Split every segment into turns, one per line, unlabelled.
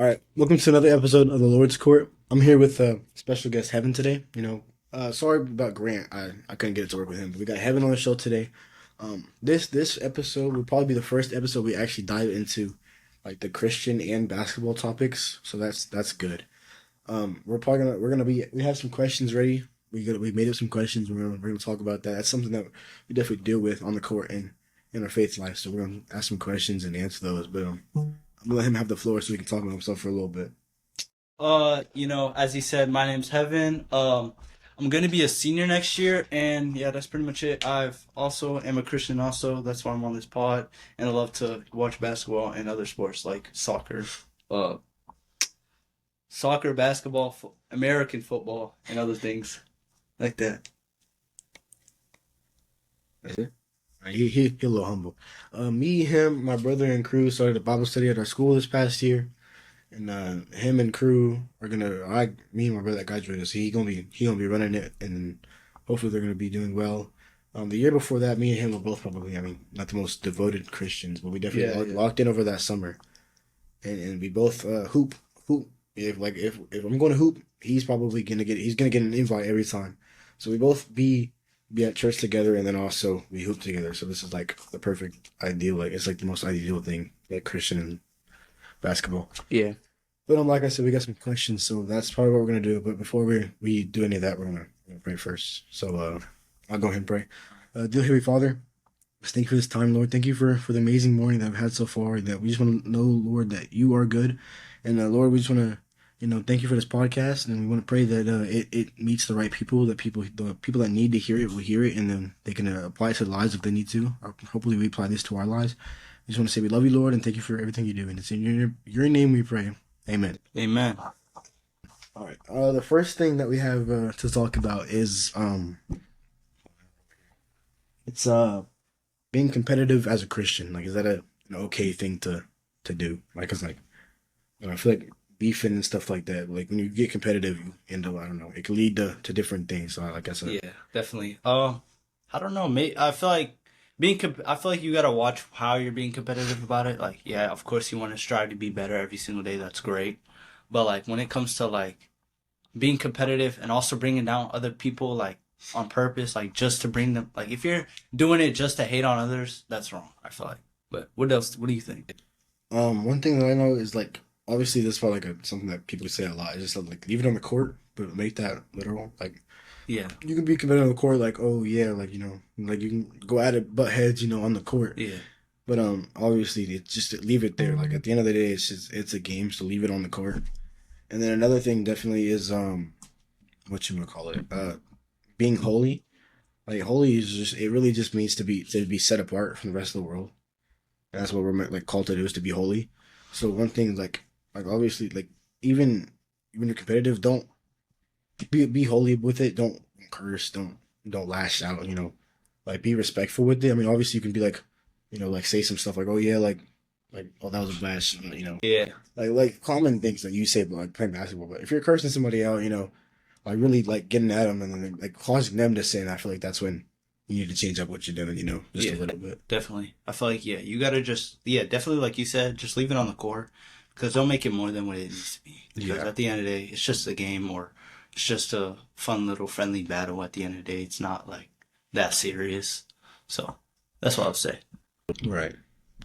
All right, welcome to another episode of the Lord's Court. I'm here with special guest Heaven today. Sorry about Grant. I couldn't get it to work with him, but we got Heaven on the show today. This episode will probably be the first episode we actually dive into like the Christian and basketball topics. So that's good. We have some questions ready. We made up some questions. We're gonna talk about that. That's something that we definitely deal with on the court and in our faith life. So we're gonna ask some questions and answer those. But I'm gonna let him have the floor so he can talk about himself for a little bit.
As he said, my name's Heaven. I'm gonna be a senior next year, and yeah, that's pretty much it. I've also am a Christian also. That's why I'm on this pod, and I love to watch basketball and other sports like uh, basketball, American football, and other things like that.
That's it. He a little humble. Me, him, my brother, and crew started a Bible study at our school this past year, and him and crew are me and my brother that graduated, so he gonna be running it, and hopefully they're gonna be doing well. The year before that, me and him were both probably, not the most devoted Christians, but we definitely locked in over that summer, and we both hoop. If I'm going to hoop, he's gonna get an invite every time, so we both be at church together, and then also we hoop together. So this is like the perfect ideal. Like it's like the most ideal thing, like Christian and basketball.
Yeah.
But like I said, we got some questions, so that's probably what we're gonna do. But before we do any of that, we're gonna pray first. So I'll go ahead and pray. Dear Heavenly Father, just thank you for this time, Lord. Thank you for the amazing morning that we've had so far. That we just want to know, Lord, that you are good, and Lord, we just want to thank you for this podcast, and we want to pray that it meets the right people, the people that need to hear it will hear it, and then they can apply it to their lives if they need to. Hopefully, we apply this to our lives. We just want to say we love you, Lord, and thank you for everything you do. And it's in your name we pray. Amen.
Amen.
All right. The first thing that we have to talk about is it's being competitive as a Christian. Like, is that an okay thing to do? Like, cause like I feel like beefing and stuff like that. Like when you get competitive, you end up, I don't know, it can lead to different things. So like I said,
Yeah, definitely. I don't know. I feel like I feel like you gotta watch how you're being competitive about it. Like, yeah, of course you want to strive to be better every single day. That's great. But like when it comes to like being competitive and also bringing down other people like on purpose, like just to bring them, like if you're doing it just to hate on others, that's wrong. I feel like. But what else? What do you think?
one thing that I know is like obviously this is probably like something that people say a lot. It's just like leave it on the court, but make that literal. Like
Yeah,
you can be competitive on the court, like oh yeah, like like you can go at it butt heads, on the court.
yeah,
But obviously it's just leave it there. Like at the end of the day, it's a game, so leave it on the court. And then another thing definitely is what you would call it, being holy. Like holy is just it really just means to be set apart from the rest of the world. And that's what we're like called to do is to be holy. So one thing like obviously like even when you're competitive, don't be holy with it. Don't curse. Don't lash out. Like be respectful with it. I mean, obviously you can be like, like say some stuff like, oh yeah, like oh that was a bad,
yeah,
like common things that you say about like playing basketball. But if you're cursing somebody out, like really like getting at them and then like causing them to sin, I feel like that's when you need to change up what you're doing, just
yeah,
a little bit.
definitely. I feel like you gotta definitely like you said, just leave it on the court because don't make it more than what it needs to be. Because
Yeah.
at the end of the day, it's just a game or it's just a fun little friendly battle. At the end of the day, it's not like that serious. So that's what I'll say.
Right.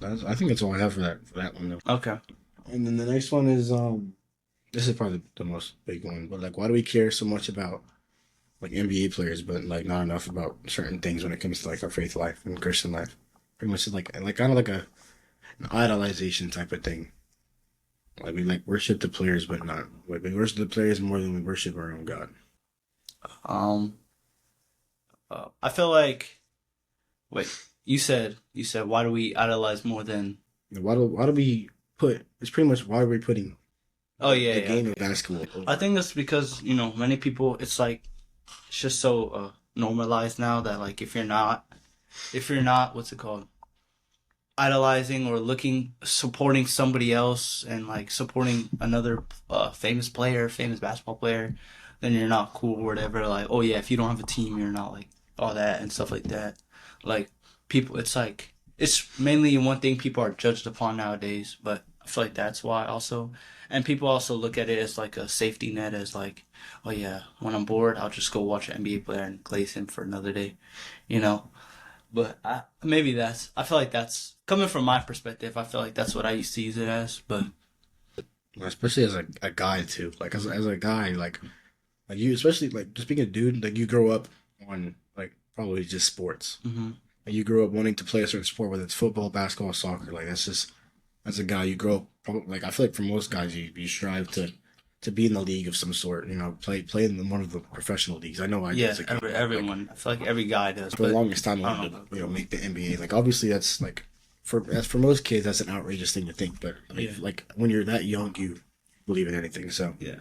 I think that's all I have for that one though.
Okay.
And then the next one is this is probably the most big one, but like why do we care so much about like NBA players, but like not enough about certain things when it comes to like our faith life and Christian life? Pretty much like kind of like an idolization type of thing. Like we like worship the players, but not like we worship the players more than we worship our own God.
Um. I feel like. Wait. You said why do we idolize more than?
Why do we put? It's pretty much why are we putting
Oh yeah,
the
yeah.
game of basketball
I
over?
think that's because many people. It's like it's just so normalized now that like if you're not what's it called idolizing or supporting somebody else and like supporting another famous player, famous basketball player, then you're not cool or whatever. Like, oh yeah, if you don't have a team, you're not like all that and stuff like that. Like people, it's like it's mainly one thing people are judged upon nowadays. But I feel like that's why also. And people also look at it as like a safety net, as like, oh yeah, when I'm bored, I'll just go watch an NBA player and glaze him for another day, you know. But maybe I feel like that's coming from my perspective. I feel like that's what I used to use it as. But
Especially as a guy too. Like as a guy, like you, especially like just being a dude, like you grow up on like probably just sports.
mm-hmm.
Like you grow up wanting to play a certain sport, whether it's football, basketball, soccer. Like that's just as a guy, you grow up. Probably, like I feel like for most guys, you strive to be in the league of some sort. You know, play in one of the professional leagues. I know I did
Yeah,
as a kid.
everyone. I feel like every guy does.
For the
But
longest time, I
I
wanted
don't
to
know.
make the NBA. Like obviously, that's like for most kids, that's an outrageous thing to think. But
Yeah.
like when you're that young, you believe in anything. So
Yeah.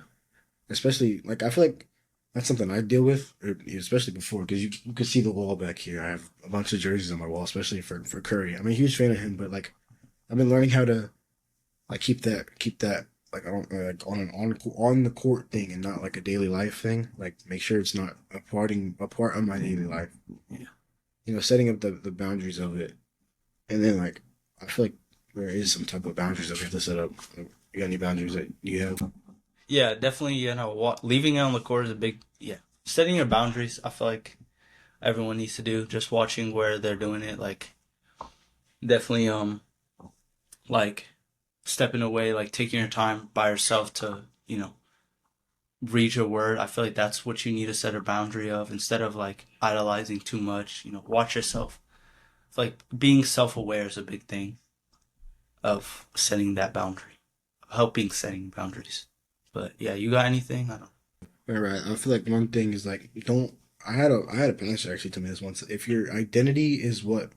especially like I feel like that's something I deal with, especially before because you can see the wall back here. I have a bunch of jerseys on my wall, especially for Curry. I'm a huge fan of him, but like I've been learning how to like keep that like like on the court thing and not like a daily life thing. Like make sure it's not a part of my daily life.
Yeah.
You know, setting up the boundaries of it, and then like I feel like there is some type of boundaries that we have to set up. Like, you got any boundaries that you have?
Yeah, definitely. You know, leaving it on the court is a big. Yeah, setting your boundaries. I feel like everyone needs to do. Just watching where they're doing it. Like definitely. Like stepping away. Like taking your time by yourself to read your word. I feel like that's what you need to set a boundary of instead of like idolizing too much. You know, watch yourself. Like being self-aware is a big thing of setting that boundary, helping setting boundaries. But yeah, you got anything? I don't.
Right. I feel like one thing is like don't. I had a pastor actually tell me this once. If your identity is what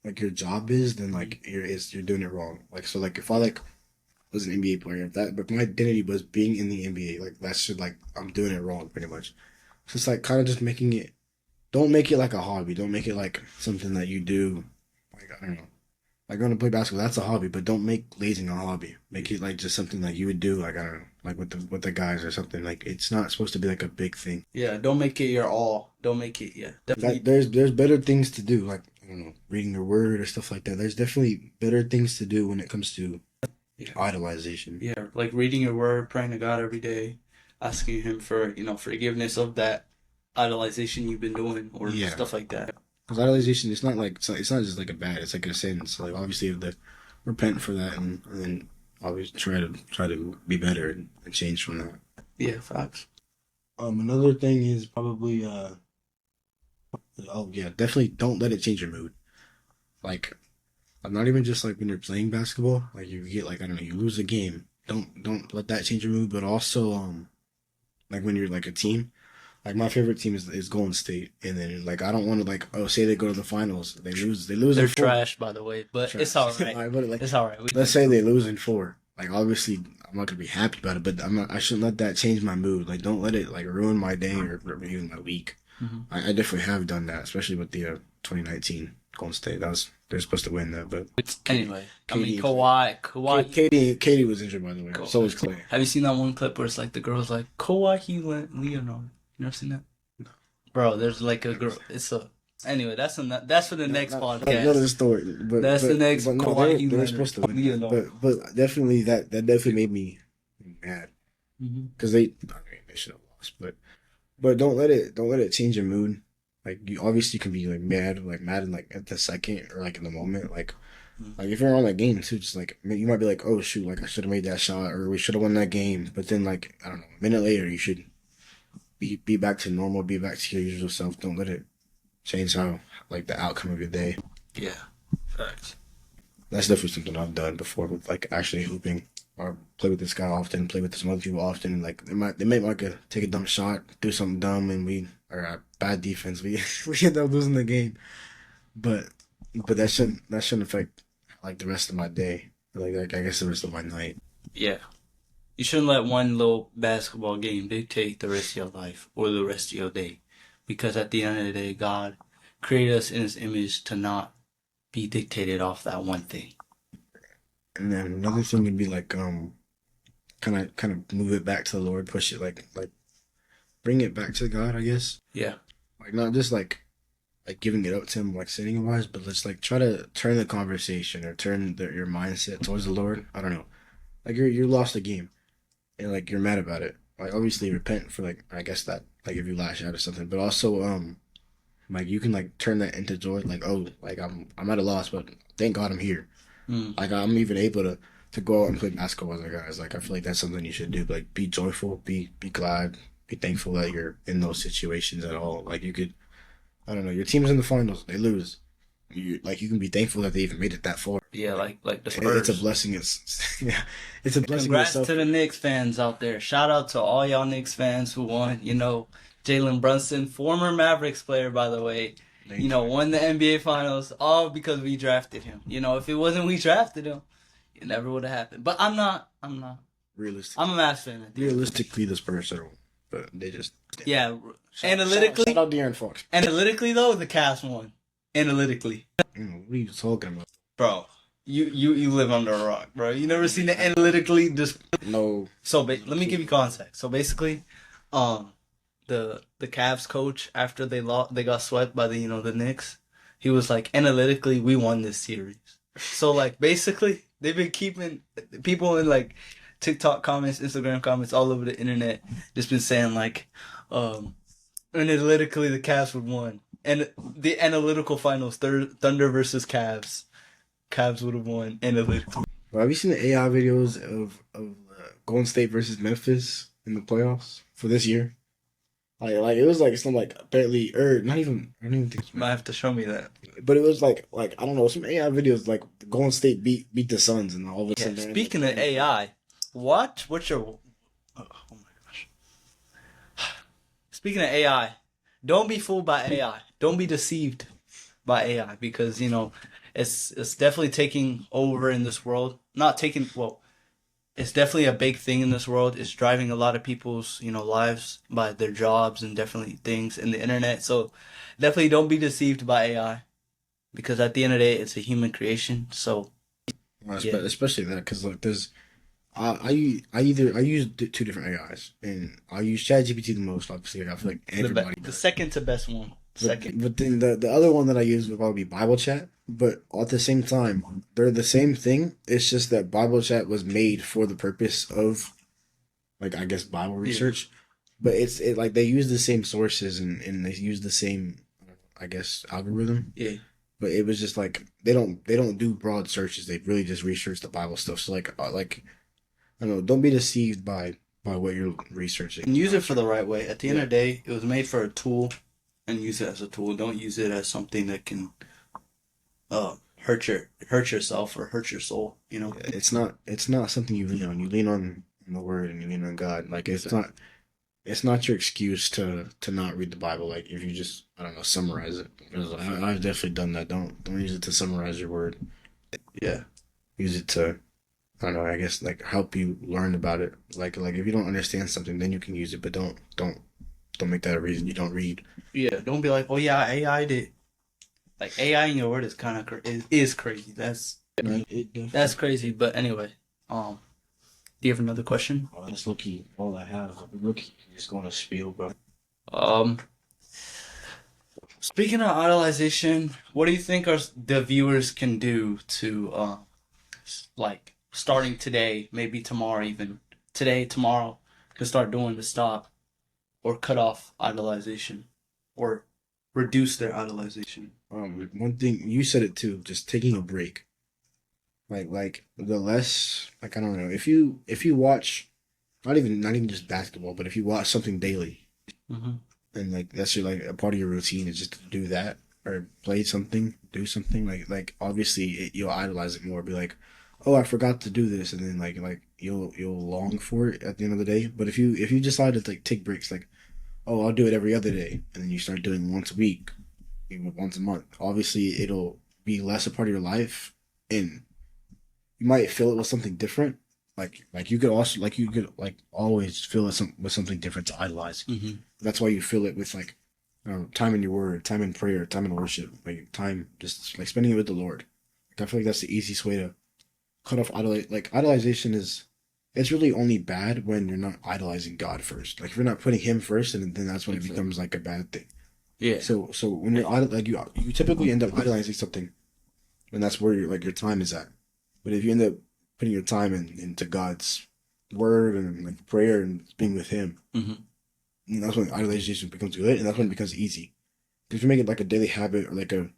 like your job is, then like you're doing it wrong. Like so, like if I like was an NBA player, but my identity was being in the NBA, like that should like I'm doing it wrong pretty much. So it's like kind of just making it. Don't make it like a hobby. Don't make it like something that you do. Like I don't know. Like going to play basketball, that's a hobby, but don't make lazing a hobby. Make it like just something that you would do, like I don't know, like with the guys or something. Like it's not supposed to be like a big thing.
Yeah, don't make it your all. Don't make it. Yeah, definitely.
That there's better things to do, like I don't know, reading your word or stuff like that. There's definitely better things to do when it comes to
Yeah,
idolization.
yeah, like reading your word, praying to God every day, asking Him for forgiveness of that idolization you've been doing or
Yeah,
stuff like that.
because idolization, it's not just like a bad. It's like a sin. So like obviously you have to repent for that and then always try to be better and change from that.
Yeah, facts.
Another thing is probably oh yeah, definitely don't let it change your mood. Like I'm not even just like when you're playing basketball, like you get like I don't know, you lose a game. Don't let that change your mood, but also like when you're like a team. Like my favorite team is Golden State, and then like I don't want to like say they go to the finals, they lose
They're
in four.
trash, by the way, but
Trash.
it's all right.
Alright, but like
It's all right.
let's say they lose in four. Like obviously I'm not gonna be happy about it, but I shouldn't let that change my mood. Like don't let it like ruin my day or even my week.
Mhm.
I definitely have done that, especially with the 2019 Golden State. They're supposed to win that, but
Anyway, I mean
KD
Kawhi.
Katie was injured by the way. So was Clay.
Have you seen that one clip where it's like the girl's like Kawhi Leonard? You never seen that? Bro, there's like a girl. Anyway. That's for the next podcast.
Another story.
That's the next
But no,
Kawhi
they're
Leonard.
supposed to win.
Leonard.
But definitely that definitely made me mad because I mean, they should have lost. But don't let it change your mood. Like you obviously can be like mad in, like at the second or like in the moment. Like if you're on that game too, just like you might be like, oh shoot, like I should have made that shot or we should have won that game. But then like I don't know, a minute later you should be back to normal, be back to your usual self. Don't let it change how like the outcome of your day.
Yeah, facts.
That's definitely something I've done before with like actually hooping or play with this guy often, play with some other people often. And, like they might like take a dumb shot, do something dumb, and we are bad defense. We we end up losing the game. But that shouldn't affect like the rest of my day. Like I guess the rest of my night.
Yeah. You shouldn't let one little basketball game dictate the rest of your life or the rest of your day. Because at the end of the day, God created us in His image to not be dictated off that one thing.
And then another thing would be like kind of move it back to the Lord, push it like bring it back to God, I guess.
Yeah.
Like not just like giving it up to Him like sitting wise, but let's like try to turn the conversation or turn your mindset towards the Lord. I don't know. like you lost a game and like you're mad about it. Like obviously repent for like I guess that like if you lash out or something, but also like you can like turn that into joy. Like oh like I'm at a loss, but thank God I'm here.
Mm.
Like I'm even able to go out and play basketball with other guys. Like I feel like that's something you should do. Like be joyful, be glad, be thankful that you're in those situations at all. Like you could I don't know, your team's in the finals, they lose. You can be thankful that they even made it that far.
Yeah, like the
It's a
Spurs.
blessing. It's yeah, it's a blessing in
Congrats
itself.
to the Knicks fans out there. Shout out to all y'all Knicks fans who won. Jalen Brunson, former Mavericks player, by the way,
Thank you.
won the NBA Finals all because we drafted him. If it wasn't we drafted him, it never would have happened. But I'm not. I'm a
Realistically,
Mavs fan. At the end.
realistically, the Spurs are, but they just
Yeah,
analytically.
analytically,
Shout out De'Aaron Fox.
analytically though, the Cavs won. Analytically,
What are you talking about?
bro, you live under a rock, bro. You never seen the analytically just.
No,
So let me give you context. So basically, the Cavs coach after they got swept by the Knicks, he was like analytically we won this series. So like basically they've been keeping people in like TikTok comments, Instagram comments, all over the internet, just been saying like, analytically the Cavs would won, and the analytical finals Thunder versus Cavs, Cavs would have won analytically.
well, have you seen the AI videos of Golden State versus Memphis in the playoffs for this year? Like it was like some like apparently or not even I don't even think it's
Might have to show me that.
but it was like I don't know some AI videos like Golden State beat the Suns and all of a
Yeah,
sudden they're in
speaking of
the
AI, what's your oh my gosh. Speaking of AI, don't be fooled by AI. Don't be deceived by AI because it's definitely taking over in this world. Not taking well, it's definitely a big thing in this world. It's driving a lot of people's lives by their jobs and definitely things in the internet. So definitely don't be deceived by AI because at the end of the day, it's a human creation. So yeah,
especially that because like there's I use two different AIs and I use ChatGPT the most obviously like, I feel like everybody
the
does.
second to best one. Second.
But then the other one that I use would probably be Bible Chat. But at the same time, they're the same thing. It's just that Bible Chat was made for the purpose of, like, I guess Bible research. But it like they use the same sources and they use the same, I guess, algorithm.
Yeah.
But it was just like they don't do broad searches. They really just research the Bible stuff. So like I don't know. Don't be deceived by what you're researching.
And use it for the right way. At the end
Yeah.
of the day, it was made for a tool, and use it as a tool. Don't use it as something that can hurt yourself or hurt your soul.
It's not something you lean on. You lean on the word and you lean on God. Like it's not your excuse to not read the Bible. Like if you just I don't know summarize it. Because I've definitely done that. Don't use it to summarize your word.
Yeah.
Use it to I don't know. I guess like help you learn about it. Like if you don't understand something, then you can use it. But don't make that a reason you don't read.
Yeah. Don't be like, oh yeah, AI did. Like AI in your word is kind of is crazy. That's crazy. But anyway, do you have another question?
Oh, that's lucky. All I have. Rookie just going to spiel, bro.
Um, Speaking of idolization, what do you think the viewers can do to like starting today, maybe tomorrow, even today, tomorrow, can start doing to stop or cut off idolization or reduce their idolization?
One thing you said it too. Just taking a break. Like the less like I don't know if you watch not even just basketball, but if you watch something daily
Mm-hmm.
and like that's your like a part of your routine is just to do that or play something, do something like obviously you'll idolize it more. Be like, oh, I forgot to do this, and then like you'll long for it at the end of the day. But if you decide to like take breaks, like oh I'll do it every other day, and then you start doing it once a week, even once a month, obviously it'll be less a part of your life and you might fill it with something different. Like you could also like you could like always fill it with something different to idolize.
Mm-hmm.
That's why you fill it with like time in your word, time in prayer, time in worship, like time just like spending it with the Lord. Like I feel like that's the easiest way to cut off like idolization is it's really only bad when you're not idolizing God first. Like if you're not putting Him first, and then that's when it becomes like a bad thing.
Yeah.
So when you're like you typically end up idolizing something, and that's where your time is at. But if you end up putting your time into God's word and like prayer and being with Him.
Mm-hmm.
And that's when idolization becomes good, and that's when it becomes easy. If you make it like a daily habit or like a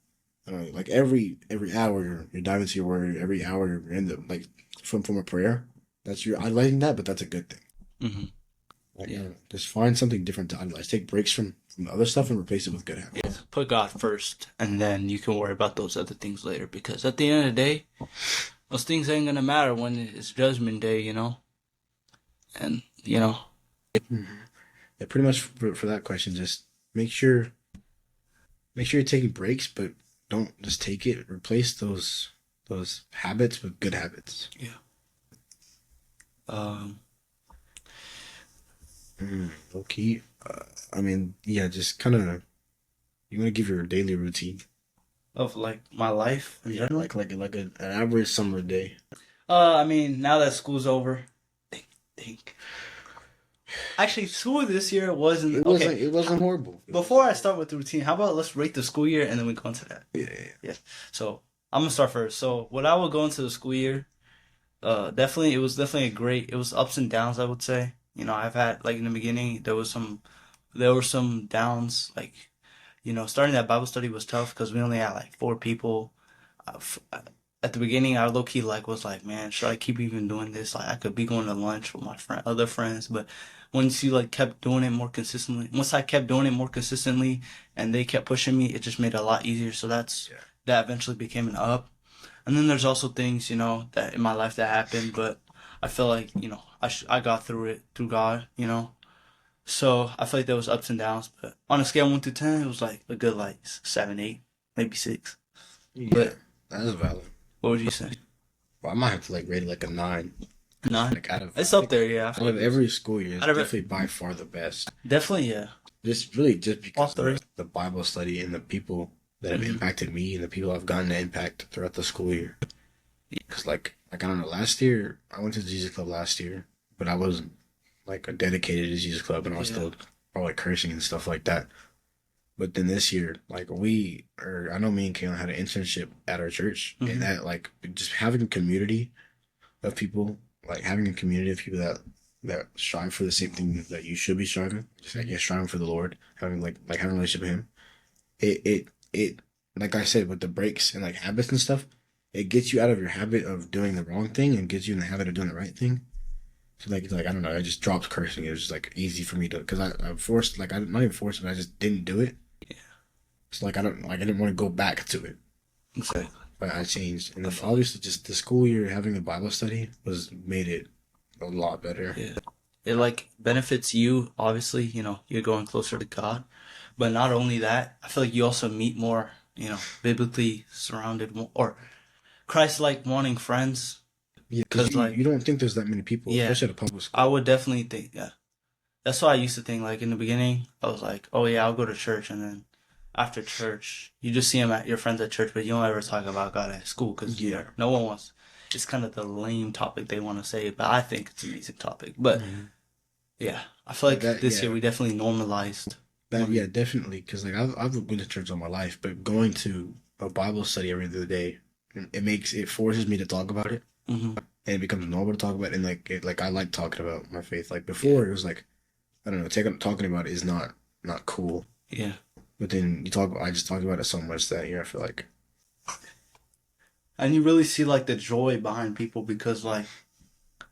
like every hour you're diving into your word, every hour you're in the like from a prayer. That's you're idolizing that, but that's a good thing.
Mm-hmm.
Like
Yeah.
just find something different to idolize. Take breaks from the other stuff and replace it with good
Yeah.
habits.
Put God first, and then you can worry about those other things later. Because at the end of the day, those things ain't gonna matter when it's Judgment Day, you know. And you know,
Mm-hmm. Yeah, pretty much for that question, just make sure make sure you're taking breaks, but don't just take it. Replace those habits with good habits.
yeah. Um,
Okay. I mean, yeah, just kind of you want to give your daily routine.
of like my life in
Yeah,
general.
an average summer day.
I mean, now that school's over, think. Actually, school this year wasn't okay.
It wasn't horrible.
Before I start with the routine, how about let's rate the school year and then we go into that.
Yeah, yeah,
Yeah. So I'm gonna start first. So what I would go into the school year, definitely it was definitely a great. It was ups and downs, I would say. You know, I've had like in the beginning there were some downs. Like starting that Bible study was tough because we only had like four people. At the beginning, I low key like was like, man, should I keep even doing this? Like, I could be going to lunch with my other friends, but once you like kept doing it more consistently, once I kept doing it more consistently, and they kept pushing me, it just made it a lot easier. So
yeah.
that eventually became an up. And then there's also things that in my life that happened, but I feel like I got through it through God. So I feel like there was ups and downs, but on a scale of 1 to 10, it was like a good like 7, 8, maybe 6.
Yeah,
But
that's valid.
what would you say?
Well, I might have to like rate it like a 9.
9?
Like
It's up there, yeah. I
out
feel
of
like
every school year, it's
out of it,
definitely by far the best.
definitely, yeah.
Just
All
because
three.
the Bible study and the people that have
Hmm.
impacted me and the people I've gotten to impact throughout the school year. Because like I don't know, last year I went to the Jesus Club last year, but I wasn't like dedicated to Jesus Club, and I was
Yeah.
still probably cursing and stuff like that. But then this year, like I know me and Kaylin had an internship at our church, and
Hmm.
that like just having a community of people, like having a community of people that strive for the same thing that you should be striving, just I guess striving for the Lord, having like having a relationship with Him. It like I said with the breaks and like habits and stuff, it gets you out of your habit of doing the wrong thing and gets you in the habit of doing the right thing. So like I don't know, I just dropped cursing. It was just like easy for me to because I forced like I not even forced it, I just didn't do it.
Yeah,
It's like I didn't want to go back to it,
exactly.
but I changed. And
I
then
feel
obviously just the school year having a Bible study was made it a lot better.
yeah. It like benefits you, obviously, you're going closer to God. But not only that, I feel like you also meet more, biblically surrounded or Christ-like wanting friends.
Yeah, because
Cause like,
you don't think there's that many people,
yeah,
especially at a public
I
school.
would definitely think, yeah. That's what I used to think. Like in the beginning, I was like, oh yeah, I'll go to church, and then after church, you just see them at your friends at church, but you don't ever talk about God at school because
Yeah.
no one wants. It's kind of the lame topic they want to say, but I think it's an amazing topic. But
Mhm.
yeah, I feel like
That
this year
yeah
we definitely normalized.
that
When,
yeah definitely because like I've been to church all my life, but going to a Bible study every other day, it forces me to talk about it,
hmm
and it becomes normal to talk about it, and like I like talking about my faith. Like
Yeah,
before, it was like I don't know, talking about it is not cool.
yeah,
But then I just talked about it so much that here I feel like
and you really see like the joy behind people because like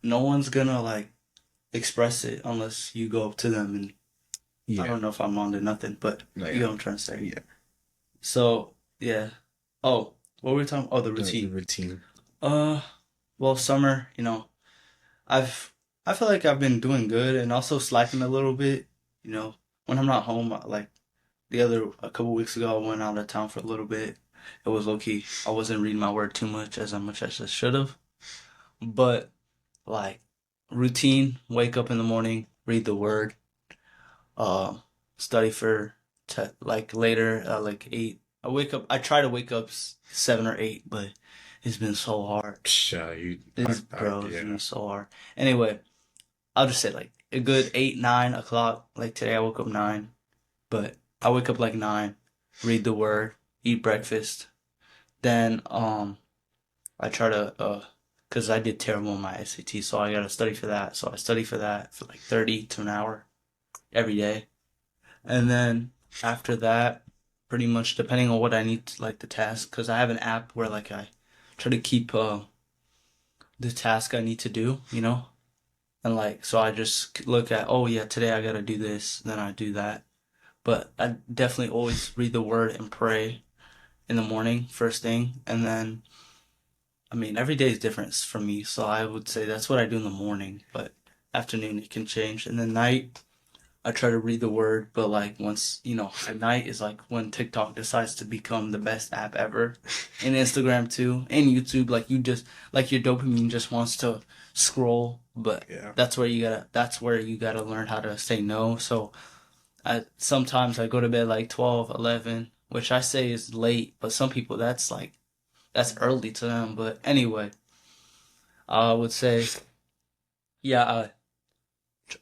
no one's gonna like express it unless you go up to them and I
yeah,
don't know if I'm on to nothing, but
no,
you
yeah,
know what I'm trying to say.
yeah,
So yeah. Oh, what were we talking? Oh, the
the
routine.
routine.
Uh, well, summer. I've I feel like I've been doing good and also slacking a little bit. When I'm not home, like a couple weeks ago, I went out of town for a little bit. It was low key. I wasn't reading my word too much as much as I should have. But like routine, wake up in the morning, read the word, uh, study for like later, like 8. I try to wake up 7 or 8, but it's been so hard. It's
Yeah,
been so hard. Anyway, I'll just say like a good 8, 9 o'clock. Like today I woke up 9, but I wake up like 9, read the word, eat breakfast. Then I try to because I did terrible in my SAT, so I gotta study for that. So I study for that for like 30 to an hour every day, and then after that, pretty much depending on what I need, like the task, because I have an app where like I try to keep the task I need to do, and like so I just look at, oh yeah, today I gotta do this, then I do that. But I definitely always read the word and pray in the morning, first thing, and then I mean every day is different for me, so I would say that's what I do in the morning, but afternoon it can change, and then night I try to read the word, but like once, at night is like when TikTok decides to become the best app ever, and Instagram too, and YouTube. Like you just like your dopamine just wants to scroll, but
Yeah.
that's where you gotta learn how to say no. So I sometimes I go to bed like 12, 11, which I say is late, but some people that's early to them. But anyway, I would say yeah,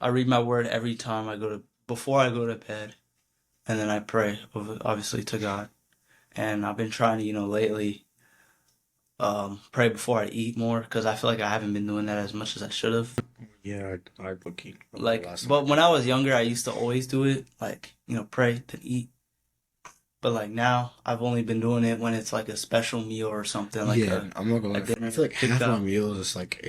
I read my word every time I go to before I go to bed, and then I pray, obviously, to God. And I've been trying to, lately, pray before I eat more because I feel like I haven't been doing that as much as I should have.
Yeah, I looking
Like,
last time I
but when
did.
I was younger, I used to always do it, like, pray then eat. But like now, I've only been doing it when it's like a special meal or something, like
Yeah,
a
I'm not gonna
a
lie. I feel
dinner,
like half my
cookout,
meals is like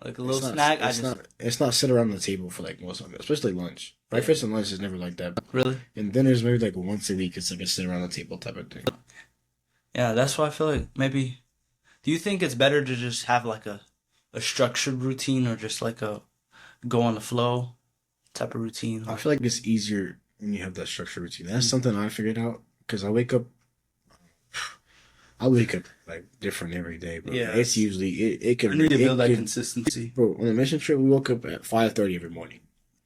like a little snack. I just
it's not sit around the table for like most of it, especially lunch.
yeah,
Breakfast and lunch is never like that.
really.
And dinners maybe like once a week. It's like a sit around the table type of thing.
Yeah, that's why I feel like maybe. Do you think it's better to just have like a structured routine or just like a go on the flow type of routine?
I
Like,
feel like it's easier when you have that structured routine. That's something I figured out because I wake up like different every day, bro.
yeah,
It's usually
I need to build
it
that
could
consistency.
bro. On the mission trip, we woke up at 5:30 every morning,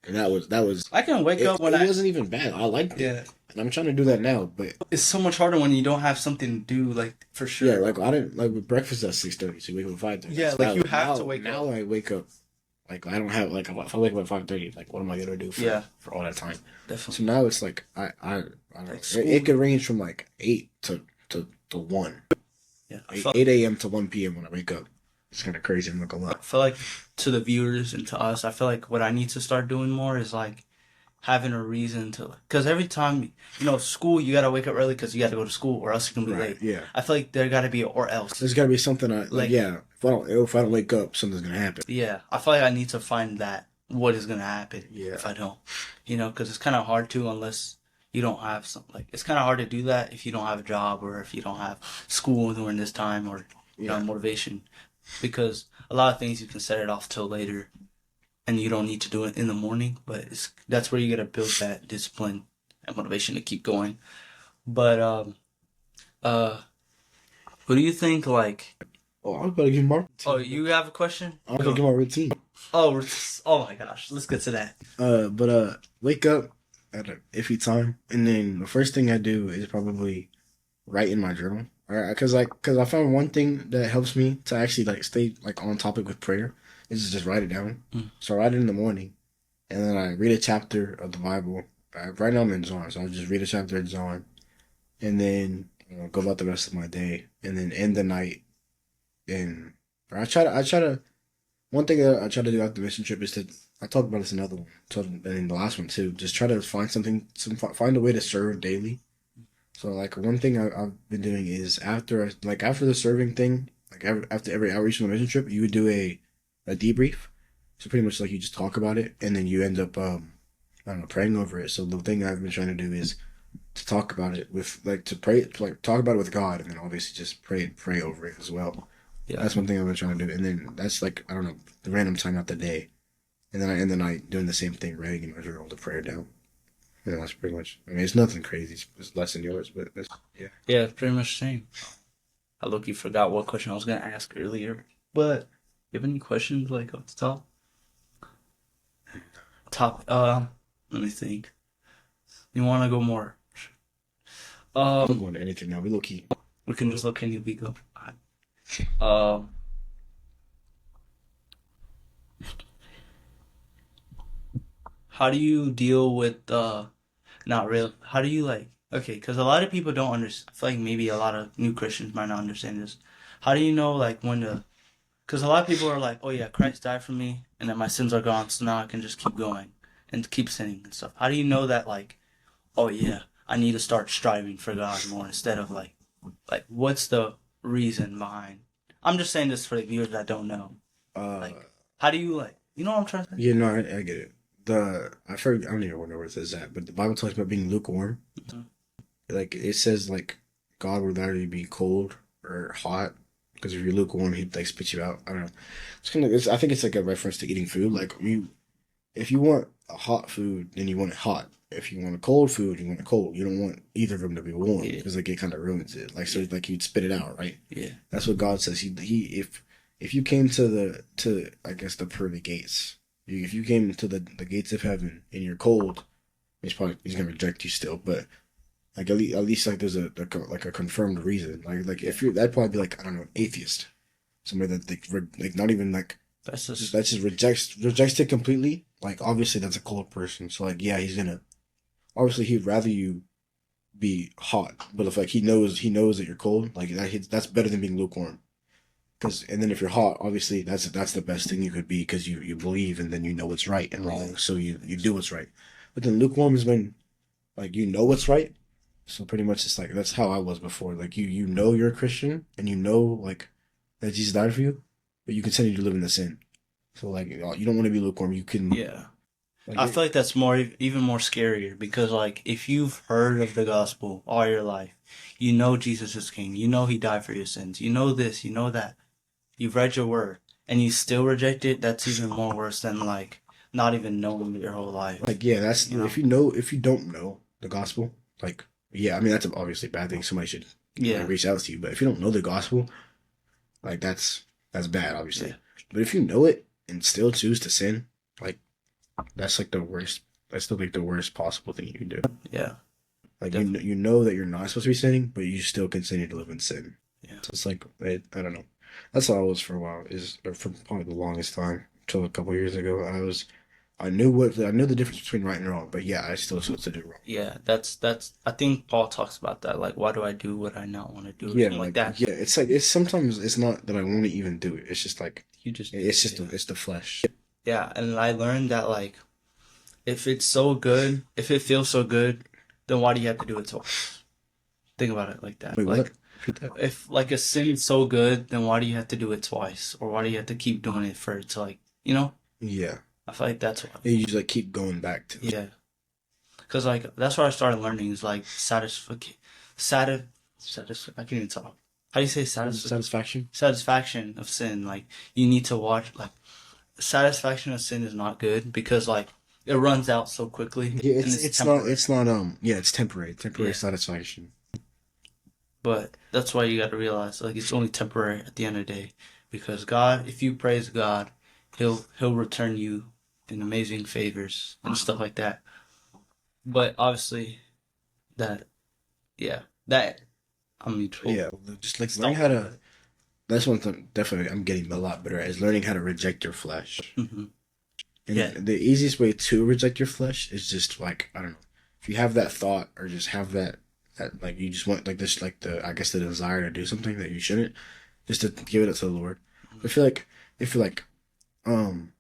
and that was
I can wake up when
it
I
wasn't even bad. I liked it,
yeah.
and I'm trying to do that now. But
It's so much harder when you don't have something to do, like for
yeah,
sure.
like I didn't like with breakfast at 6:30, so you wake up at 5:30.
Yeah,
So
like you have to wake
now
up.
I wake up like I don't have like if I wake up at 5:30, like what am I gonna do
Yeah,
for all that time? So
definitely.
now it's like I don't know.
Like
It
school.
could range from like 8 to 1.
Yeah,
8 a.m. to 1 p.m. when I wake up. It's kind of crazy. I'm not gonna lie.
I feel like to the viewers and to us, I feel like what I need to start doing more is like having a reason to, because every time school, you gotta wake up early because you gotta go to school or else you're gonna be
Right?
late.
Yeah.
I feel like there gotta be a or else.
There's got to be something I like.
Like
Yeah. If I don't wake up, something's gonna happen.
yeah, I feel like I need to find that what is gonna happen
Yeah.
if I don't, because it's kind of hard to unless you don't have some like it's kind of hard to do that if you don't have a job or if you don't have school during this time or
Yeah.
motivation because a lot of things you can set it off till later and you don't need to do it in the morning, but that's where you gotta build that discipline and motivation to keep going. But uh, what do you think? Like,
Oh, I was about to give my
oh,
routine.
you have a question?
I was gonna give my routine.
Oh, oh my gosh, let's get to that.
But wake up at an iffy time, and then the first thing I do is probably write in my journal. All right, because I found one thing that helps me to actually like stay like on topic with prayer is to just write it down.
Mm.
So I write it in the morning, and then I read a chapter of the Bible. Right now I'm in John, so I'll just read a chapter of John, and then go about the rest of my day, and then end the night. And or I try to one thing that I try to do after the mission trip is to I talked about this in another one, and in the last one too. Just try to find find a way to serve daily. So like one thing I've been doing is after the serving thing, like after every outreach on the mission trip, you would do a debrief. So pretty much like you just talk about it, and then you end up I don't know praying over it. So the thing I've been trying to do is to talk about it with like to pray to like talk about it with God, and then obviously just pray over it as well.
Yeah,
That's one thing I've been trying to do, and then that's like I don't know the random time out the day, and then I end the night doing the same thing, writing in my journal the prayer down. And that's pretty much. I mean, it's nothing crazy. It's less than yours, but that's yeah.
yeah, pretty much the same. I look, you forgot what question I was gonna ask earlier, but you have any questions like off the top? Let me think. You want to go more?
I'm not
Um,
going to anything now. We low key.
we can just look in your go. Um, how do you deal with not real? How do you like? Okay, because a lot of people don't understand. I feel like maybe a lot of new Christians might not understand this. How do you know like when to Because a lot of people are like, oh yeah, Christ died for me, and then my sins are gone, so now I can just keep going and keep sinning and stuff. How do you know that, like, oh yeah, I need to start striving for God more instead of like what's the reason behind? I'm just saying this for the viewers that don't know.
Uh,
Like, how do you like? You know what I'm trying to say?
yeah, no, I get it. I forget, I don't even remember where it says that, but the Bible talks about being lukewarm.
Mhm.
Like it says, like God would rather you be cold or hot, because if you're lukewarm, He'd like spit you out. I don't know. It's kind of. I think it's like a reference to eating food. Like if you want a hot food, then you want it hot. If you want a cold food, you want it cold. You don't want either of them to be warm
Yeah,
because like it kind of ruins it. Like so, like you'd spit it out, right?
yeah,
That's what God says. He if you came to the I guess the pearly gates, if you came to the gates of heaven and you're cold, he's gonna reject you still. But like at least like there's like a confirmed reason. Like if you're that'd probably be like I don't know, an atheist, somebody that like not even like
that's just
that just rejects it completely. Like obviously that's a cold person. So like yeah, he's gonna obviously he'd rather you be hot. But if like he knows that you're cold, like that's better than being lukewarm. Because and then if you're hot, obviously that's the best thing you could be because you believe and then you know what's right and wrong, so you do what's right. But then lukewarm is when like you know what's right. So pretty much it's like that's how I was before. Like you know you're a Christian and you know like that Jesus died for you, but you continue to live in the sin. So like you don't want to be lukewarm. You can
yeah.
like
I feel like that's even more scarier because like if you've heard of the gospel all your life, you know Jesus is king, you know he died for your sins, you know this, you know that, you've read your word, and you still reject it. That's even more worse than like not even knowing your whole life.
yeah, that's
You know?
if you don't know the gospel, like yeah, I mean that's obviously a bad thing. Somebody should like
Yeah,
reach out to you. But if you don't know the gospel, like that's bad,
yeah,
obviously. But if you know it and still choose to sin, like that's like the worst. That's still like the worst possible thing you can do.
yeah,
Like
definitely.
you know that you're not supposed to be sinning, but you still continue to live in sin.
Yeah,
So it's like I don't know. That's how I was for a while. Is or for probably the longest time until a couple years ago. I knew the difference between right and wrong, but yeah, I still chose to do wrong.
yeah. That's. I think Paul talks about that. Like, why do I do what I not want to do, or
Yeah,
something like
like
that.
yeah, it's like it's sometimes it's not that I want to even do it. It's just like
You just do
it's
it.
just
Yeah,
it's the flesh.
yeah. And I learned that like if it's so good, if it feels so good, then why do you have to do it twice? Think about it like that.
Wait, what?
Like
Repeat that.
if like a sin is so good, then why do you have to do it twice? Or why do you have to keep doing it for it to like, you know?
Yeah,
I feel like that's why.
and you just like keep going back to it.
Yeah. Cause like that's what I started learning is like I can't even talk. How do you say
Satisfaction.
satisfaction of sin? Like you need to watch like satisfaction of sin is not good because like it runs out so quickly
Yeah,
and it's
it's not
temporary.
yeah, it's temporary
Yeah.
satisfaction.
But that's why you got to realize like it's only temporary at the end of the day, because God, if you praise God, He'll return you in amazing favors and stuff like that. But obviously, that yeah, that I mean,
Yeah, just like learning
stop.
how to. That's one thing. Definitely, I'm getting a lot better at is learning how to reject your flesh.
Hmm.
And
Yeah,
the easiest way to reject your flesh is just like I don't know, if you have that thought or just have that like you just want like this like the I guess the desire to do something that you shouldn't, just to give it up to the Lord. I feel like if you're like um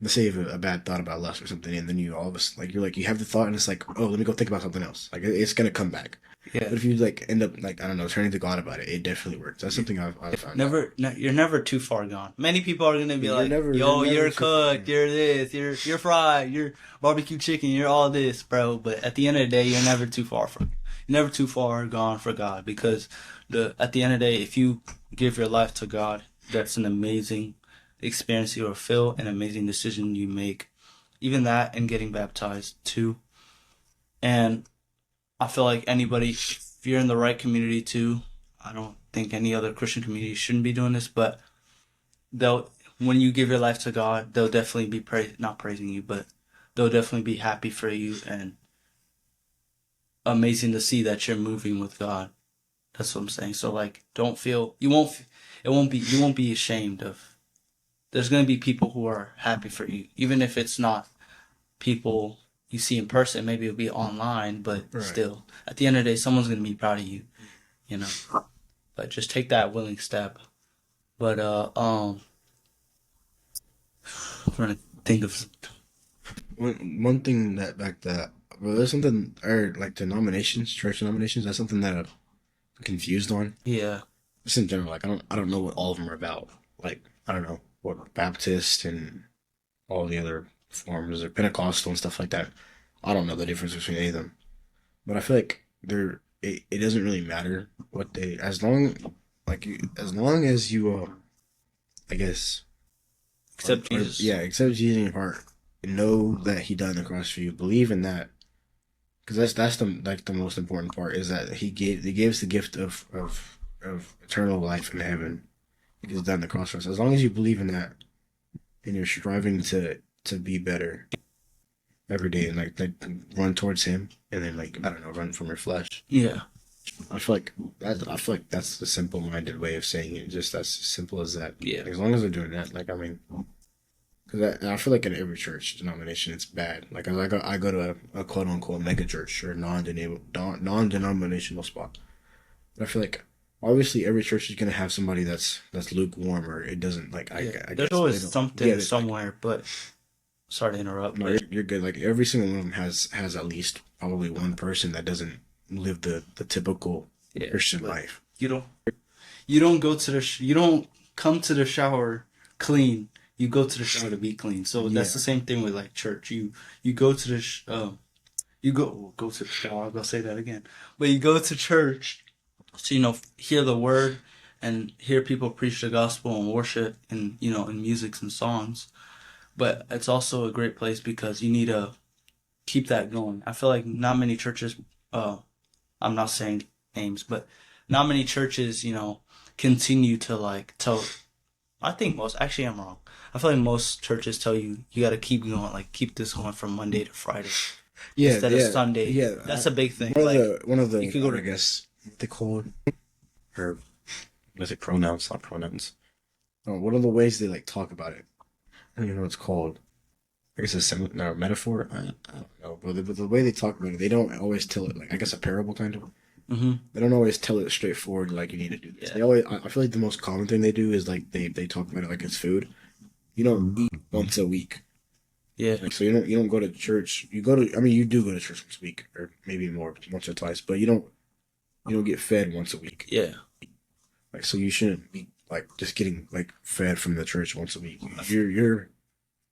let's say you have a bad thought about lust or something and then you all of a sudden like you're like you have the thought and it's like oh let me go think about something else like it's gonna come back.
yeah.
But if you like end up like I don't know turning to God about it, it definitely works. That's something I've found out.
You're never too far gone. Many people are gonna be
Yeah,
like,
you're
"Yo,
never
you're
too far.
cooked. You're this. You're fried. You're barbecue chicken. You're all this, bro." But at the end of the day, you're never too far you're never too far gone for God because at the end of the day, if you give your life to God, that's an amazing experience you will feel, an amazing decision you make. Even that and getting baptized too. And I feel like anybody, if you're in the right community too, I don't think any other Christian community shouldn't be doing this, but they'll, when you give your life to God, they'll definitely be not praising you, but they'll definitely be happy for you and amazing to see that you're moving with God. That's what I'm saying. So like, don't feel, you won't be ashamed of, there's going to be people who are happy for you, even if it's not people you see in person, maybe it'll be online, but
Right.
still, at the end of the day, someone's going to be proud of you, you know, but just take that willing step. But, trying to think of.
One thing that well, there's something or like denominations, church denominations. That's something that I'm confused on.
Yeah.
Just in general, like I don't know what all of them are about. Like I don't know what Baptist and all the other forms or Pentecostal and stuff like that. I don't know the difference between any of them. But I feel like it doesn't really matter what they as long as you I guess
Except Jesus.
yeah, accept Jesus in your heart, know that He died on the cross for you, believe in that, because that's the most important part is that He gave us the gift of eternal life in heaven because He died on the cross for us. As long as you believe in that and you're striving to be better every day and like run towards Him and then like I don't know, run from your flesh.
Yeah.
I feel like that's the simple-minded way of saying it. Just as simple as that.
Yeah.
As long as they're doing that, like I mean, because I feel like in every church denomination it's bad. Like I go to a quote-unquote mega church or non-denominational spot, but I feel like obviously every church is gonna have somebody that's lukewarm or it doesn't like I
There's
guess
always
they don't
something
get it.
somewhere, but sorry to interrupt.
No,
But
you're good. Like every single one of them has at least probably one person that doesn't live the typical
yeah,
Christian
but
life.
you don't go to you don't come to the shower clean. You go to the shower to be clean. So that's
Yeah.
the same thing with like church. You go to the you go to the shower. I'll go say that again. But you go to church to hear the word and hear people preach the gospel and worship and in music and songs. But it's also a great place because you need to keep that going. I feel like not many churches. I'm not saying names, but not many churches, continue to like tell. I think most. Actually, I'm wrong. I feel like most churches tell you got to keep going, like keep this going from Monday to Friday
Yeah,
instead of Sunday.
Yeah,
That's a big thing.
one of the
you could go
I
to
guess what they call it, or was it pronouns? Not pronouns. Oh, one of the ways they like talk about it. I don't even know what it's called. I guess it's no metaphor. I don't know, but the way they talk about it, they don't always tell it like I guess a parable kind of.
hmm
They don't always tell it straightforward like you need to do this.
Yeah.
They always I feel like the most common thing they do is like they talk about it like it's food. You don't eat once a week.
Yeah.
Like so you don't go to church. You go to I mean you do go to church once a week or maybe more once or twice, but you don't get fed once a week.
Yeah.
Like so you shouldn't be like just getting like fed from the church once a week. You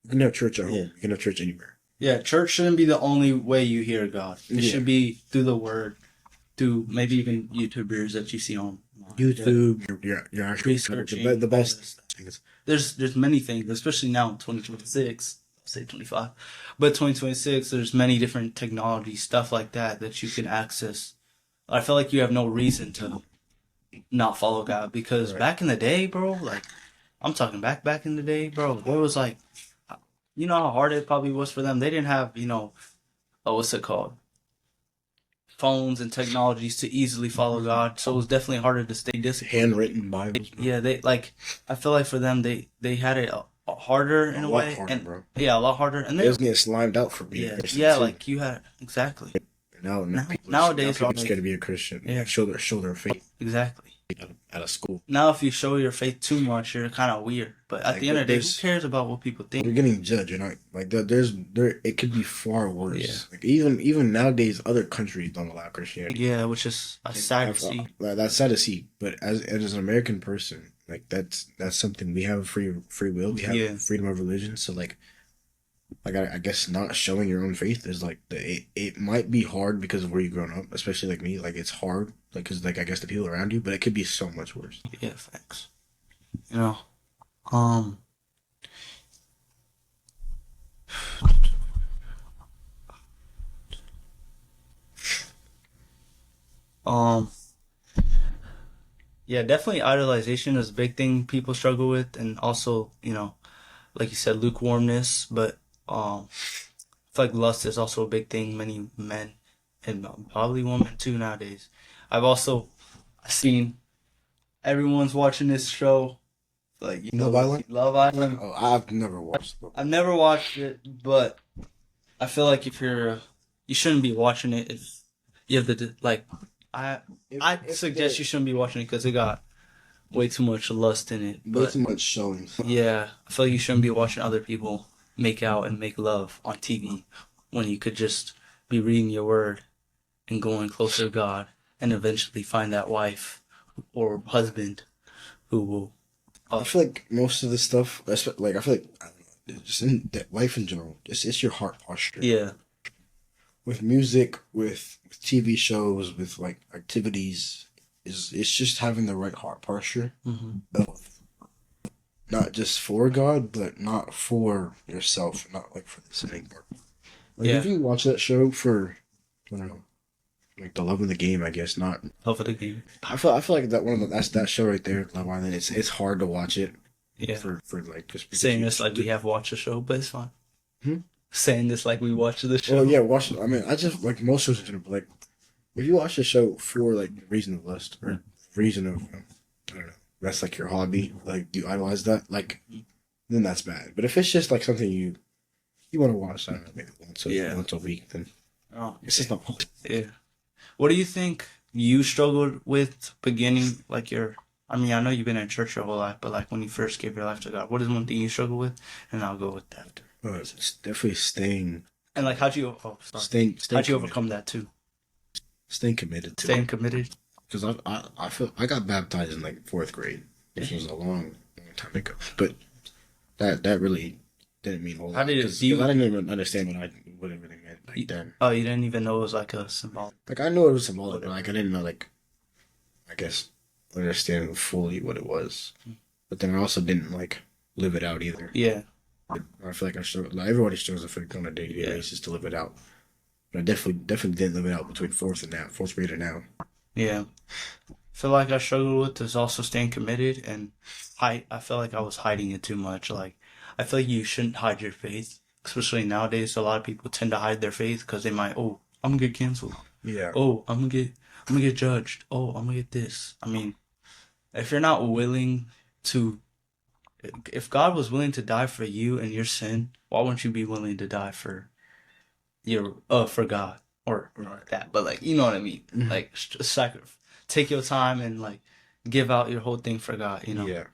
can have church at home.
Yeah.
You can have church anywhere.
Yeah. Church shouldn't be the only way you hear God. It
Yeah.
should be through the word, through maybe even YouTubers that you see on
YouTube, your actual
researching
the
all
best
this.
things.
There's many things, especially now in 2026. I'll say 25, but 2026. There's many different technology stuff like that you can access. I feel like you have no reason to not follow God because
Right.
back in the day, bro, like I'm talking back in the day, bro, it was like, you know how hard it probably was for them. They didn't have, what's it called? Phones and technologies to easily follow God. So it was definitely harder to stay disciplined.
Handwritten Bibles. Bro.
Yeah, I feel like for them, they had it harder in a
lot
way.
harder,
and
bro.
Yeah, a lot harder. And
It was getting slimed out for being
yeah,
Christian.
yeah,
too.
like you had, exactly.
now
Nowadays,
people are
like-
scared to be a Christian.
Yeah.
Show their faith
Exactly.
at a school.
Now, if you show your faith too much, you're kind of weird. But at
Like,
the end of the day, who
there's-
cares about what people
You're
think?
getting judged. You're not like it could be far worse.
Yeah.
Like even nowadays, other countries don't allow Christianity.
Yeah, which is sad to see.
That's sad to see. But as an American person, like that's something we have free will. We have
Yeah.
freedom of religion. So like I guess not showing your own faith is like it might be hard because of where you grown up, especially like me. Like it's hard, like because like I guess the people around you, but it could be so much worse.
Yeah, thanks. You know, um, um, yeah, definitely idolization is a big thing people struggle with, and also, like you said, lukewarmness. But I feel like lust is also a big thing. Many men and probably women too nowadays. I've seen everyone's watching this show, like
Love Island?
Love Island.
Oh, I've never watched.
I've never watched it, but I feel like if you shouldn't be watching it if you have the like. I suggest you shouldn't be watching it because it got way too much lust in it.
But
But
too much showing.
yeah, I feel like you shouldn't be watching other people make out and make love on TV when you could just be reading your word and going closer to God and eventually find that wife or husband who will.
I feel like most of the stuff, like I feel like I don't know, just in that life in general, it's your heart posture.
Yeah.
With music, with TV shows, with like activities, it's just having the right heart posture
Mm-hmm.
of not just for God, but not for yourself, not like for the sake. Like
Yeah.
if you watch that show for, I don't know, like the love of the game, I guess not.
Love of the game.
I feel like that one of the, that's that show right there, Love Island. It's hard to watch it
Yeah.
for like just because
Saying
you,
this like we have watched the show, but it's fine.
Hmm?
Saying this like we watched the show.
Well, yeah, watch. I mean, I just like most shows in general. Like, if you watch the show for like reason of lust or reason of, I don't know, that's like your hobby. Like you idolize that. Like, then that's bad. But if it's just like something you want to watch, I don't know, maybe once a week, then
Oh,
it's just not.
yeah. What do you think you struggled with beginning like your? I mean, I know you've been in church your whole life, but like when you first gave your life to God, what is one thing you struggled with? And I'll go with that.
It's definitely staying
And like, how'd you? Oh, sorry.
staying
How'd you
committed.
overcome that too?
Staying committed to
Staying
it.
committed.
Because I feel I got baptized in like fourth grade, which was a long time ago. But that really didn't mean a whole lot.
How did it?
'Cause
Do you?
I didn't even understand what it really meant back then.
Oh, you didn't even know it was like a symbol.
Like I knew it was symbolic, but like I didn't know like I guess understand fully what it was. But then I also didn't like live it out either.
Yeah.
I feel like I struggle. Like, everybody struggles I feel like, on a day to day basis to live it out. But I definitely didn't live it out between fourth grade and now.
Yeah. Feel like I struggled with is also staying committed and I feel like I was hiding it too much. Like I feel like you shouldn't hide your faith, especially nowadays. A lot of people tend to hide their faith because they might, oh, I'm gonna get canceled.
Yeah.
Oh, I'm gonna get judged. Oh, I'm gonna get this. I mean, if you're not willing to, if God was willing to die for you and your sin, why wouldn't you be willing to die for your for God or like that? But like, you know what I mean?
Mhm.
Like, take your time and like give out your whole thing for God. You know?
Yeah.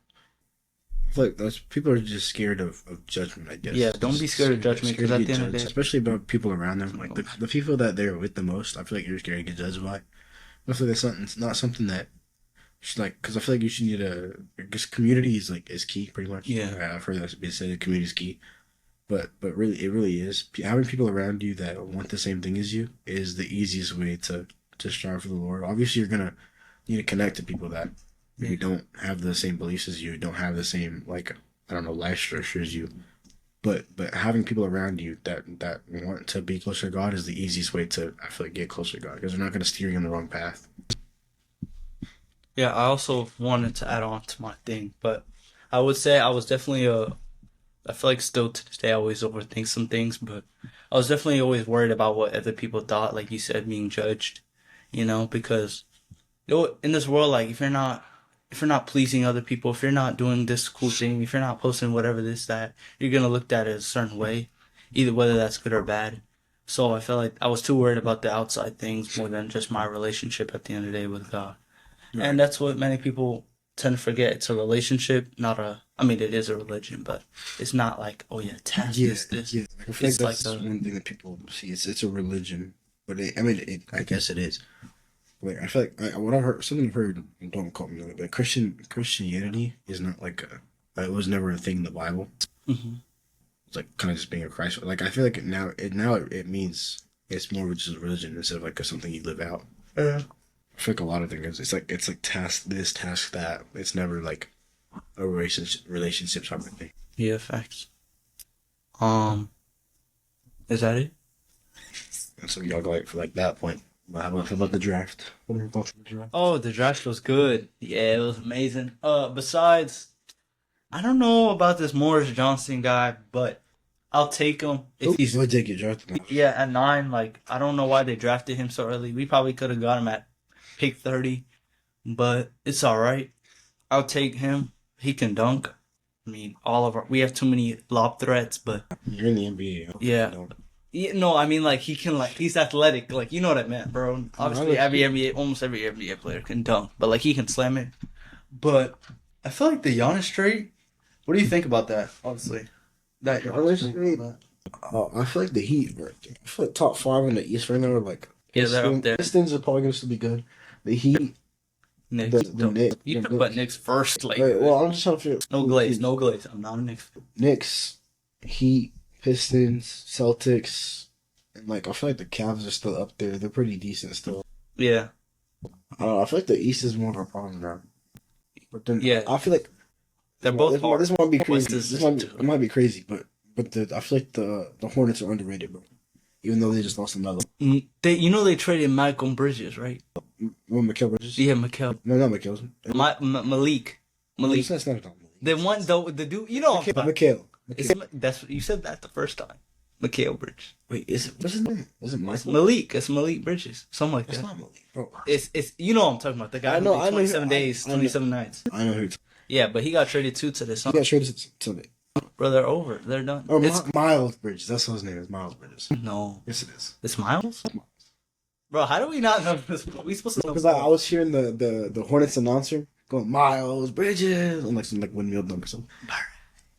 I feel like those people are just scared of judgment, I guess.
Yeah, don't be scared of judgment,
Scared
'cause
to
at the
get
end of the
judged,
day-
especially about people around them. Like the people that they're with the most, I feel like you're scared to get judged by. I feel like that's not something that should like, because I feel like you should need because community is key pretty much.
Yeah.
I've heard that being said, community is key. But really, it really is. Having people around you that want the same thing as you is the easiest way to strive for the Lord. Obviously, you're gonna need to connect to people that maybe don't have the same beliefs as you, don't have the same like I don't know life structure as you. But having people around you that want to be closer to God is the easiest way to I feel like get closer to God because they're not gonna steer you on the wrong path.
Yeah, I also wanted to add on to my thing, but I would say I was definitely I feel like still to this day I always overthink some things, but I was definitely always worried about what other people thought, like you said, being judged, you know, because in this world, like if you're not pleasing other people, if you're not doing this cool thing, if you're not posting whatever this, that, you're gonna look at it a certain way, either whether that's good or bad. So I felt like I was too worried about the outside things more than just my relationship at the end of the day with God.
Right.
And that's what many people tend to forget. It's a relationship, not I mean, it is a religion, but it's not like, oh yeah, task this.
Yeah. I feel
It's
like that's
like
one thing that people see. It's a religion, but I guess it is. Like I feel like what I heard, something I've heard, and don't quote me on it, but Christianity is not like it was never a thing in the Bible.
Mm-hmm.
It's like kind of just being a Christ. Like I feel like it means it's more of just a religion instead of like something you live out. I feel like a lot of things. It's like task this, task that. It's never like a relationship type of thing.
Yeah, facts. Is that it?
And so y'all go like for like that point. How about the draft? What are your thoughts on the draft?
Oh, the draft was good. Yeah, it was amazing. Besides, I don't know about this Morris Johnson guy, but I'll take him if he's.
What did get drafted?
Yeah, at 9. Like I don't know why they drafted him so early. We probably could have got him at pick 30, but it's all right. I'll take him. He can dunk. I mean, we have too many lob threats, but
You're in the NBA.
yeah.
No.
Yeah, no, I mean, like, he can, like, he's athletic. Like, you know what I meant, bro. Obviously, almost every NBA player can dunk. But, like, he can slam it. But I feel like the Giannis trade, what do you think about that, obviously? That
Honestly, I feel like the Heat. I feel like top five in the East right now are like
yeah, they're up there.
Pistons are probably going to be good. The Heat,
Knicks.
the Knicks.
You could put Knicks first, like
Wait, well, I'm just trying to figure.
no glaze, no glaze. I'm not a Knicks fan.
Knicks, Heat, Pistons, Celtics, and like I feel like the Cavs are still up there. They're pretty decent still.
Yeah,
I don't know. I feel like the East is more of a problem now. But then
yeah,
I feel like
they're both hard.
this might be
West
crazy.
is
It might be crazy, but I feel like the Hornets are underrated, bro. Even though they just lost another.
They traded Michael Bridges, right?
Well, Mikal Bridges.
Yeah, Mikel.
No, not Mikal.
Malik. Malik.
That's not Malik.
The one though, the dude. You know,
Mikal.
that's you said that the first time. Mikel Bridges.
Wait, what's his name? Is it
It's
Michael?
Malik. It's Malik Bridges. Something like
It's
that.
not Malik, bro.
It's you know what I'm talking about. The guy who did 27 days,
I know.
27 nights.
I know who.
Yeah, but he got traded too to this
He
song.
got traded to the.
Bro, they're over. They're done.
Or
It's,
Miles Bridges. That's what his name is. Miles Bridges.
no.
Yes, it is.
It's Miles? Bro, how do we not know this? We supposed to know.
Because I was hearing the Hornets announcer going Miles Bridges on like some like windmill dunk or something.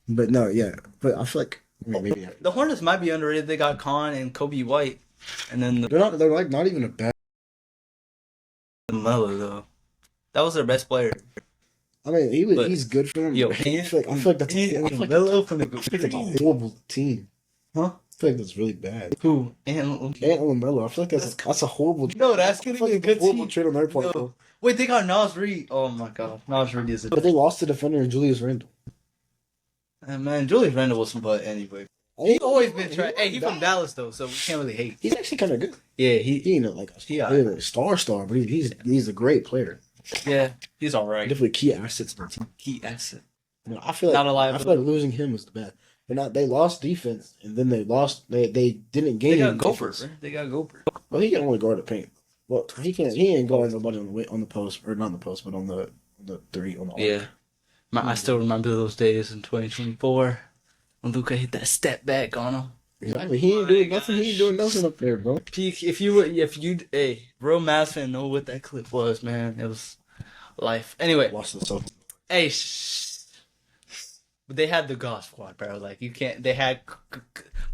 But no, yeah. But I feel like maybe
The Hornets might be underrated. They got Khan and Kobe White. And then
they're like not even a bad.
Melo, though. That was their best player.
I mean, he's good for them.
Yo,
I feel like that's
Melo from the
a horrible team.
Huh?
I feel like that's really bad.
Who?
And LaMelo. I feel like that's a horrible.
No, that's
I
gonna
feel
be a
like
good
it's a horrible
team.
trade on their part.
No.
Though.
Wait, they got Nas Reed. Oh my god, Nas Reed is a.
But they lost the defender Julius Randle.
And man, Julius Randle was some butt anyway. He's always been trying. Hey, he's from Dallas though, so we can't really hate.
He's actually kind of good.
Yeah,
He ain't like a star, but he's a great player.
yeah, he's all right.
Definitely key assets in the team.
Key asset.
You know, I feel like losing him was the bad. They lost defense, and then they didn't gain.
They got
defense.
Gopher. They got Gopher.
Well, he can only guard the paint. Well, he ain't guarding nobody on the post, or not on the post, but on the three on the arc.
Yeah, I still remember those days in 2024 when Luka hit that step back on him.
Exactly. He ain't doing nothing. He ain't doing nothing up there, bro.
If you real Mavs fan know what that clip was, man. It was life. Anyway,
Lost the soul.
hey, but they had the God squad, bro. Like you can't. They had